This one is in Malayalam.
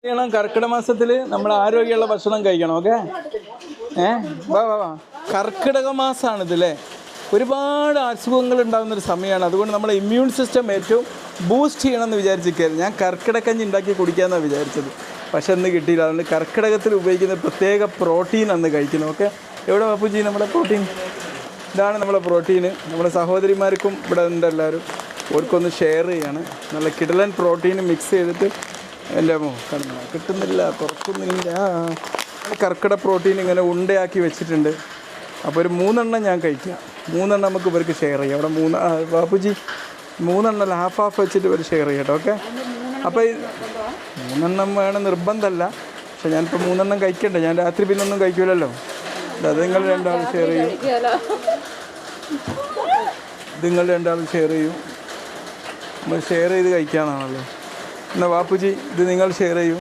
ചെയ്യണം കർക്കിടക മാസത്തിൽ നമ്മൾ ആരോഗ്യമുള്ള ഭക്ഷണം കഴിക്കണം. ഓക്കെ വാ വാ വാ. കർക്കിടക മാസമാണ് ഇതില്ലേ, ഒരുപാട് അസുഖങ്ങൾ ഉണ്ടാകുന്നൊരു സമയമാണ്. അതുകൊണ്ട് നമ്മുടെ ഇമ്മ്യൂൺ സിസ്റ്റം ഏറ്റവും ബൂസ്റ്റ് ചെയ്യണമെന്ന് വിചാരിച്ചിരിക്കുകയായിരുന്നു. ഞാൻ കർക്കിടക്കഞ്ഞി ഉണ്ടാക്കി കുടിക്കാമെന്നാണ് വിചാരിച്ചത്, പക്ഷെ അന്ന് കിട്ടിയില്ല. അതുകൊണ്ട് കർക്കിടകത്തിൽ ഉപയോഗിക്കുന്ന പ്രത്യേക പ്രോട്ടീൻ അന്ന് കഴിക്കുന്നു. ഓക്കെ, എവിടെ ബാപ്പുജി നമ്മുടെ പ്രോട്ടീൻ? ഇതാണ് നമ്മുടെ പ്രോട്ടീന്. നമ്മുടെ സഹോദരിമാർക്കും ഇവിടെ ഉണ്ട്, എല്ലാവരും ഓർക്കൊന്ന് ഷെയർ ചെയ്യാണ്. നല്ല കിടലൻ പ്രോട്ടീൻ മിക്സ് ചെയ്തിട്ട് എൻ്റെ കിട്ടുന്നില്ല, തുറക്കുന്നില്ല. കർക്കിടക പ്രോട്ടീൻ ഇങ്ങനെ ഉണ്ടയാക്കി വെച്ചിട്ടുണ്ട്. അപ്പോൾ ഒരു 3 ഞാൻ കഴിക്കാം. 3 നമുക്ക് ഇവർക്ക് ഷെയർ ചെയ്യാം. അവിടെ ബാപ്പുജി 3 ഹാഫ് വെച്ചിട്ട് ഇവർ ഷെയർ ചെയ്യട്ടോ. ഓക്കെ, അപ്പോൾ 3 വേണം നിർബന്ധമല്ല, പക്ഷെ ഞാനിപ്പോൾ 3 കഴിക്കണ്ടേ. ഞാൻ രാത്രി പിന്നെ ഒന്നും കഴിക്കില്ലല്ലോ. അത് നിങ്ങൾ 2 ഷെയർ ചെയ്യും, നിങ്ങൾ 2 ഷെയർ ചെയ്യും. നമ്മൾ ഷെയർ ചെയ്ത് കഴിക്കാമെന്നാണല്ലോ. എന്നാൽ ബാപ്പുജി ഇത് നിങ്ങൾ ഷെയർ ചെയ്യും.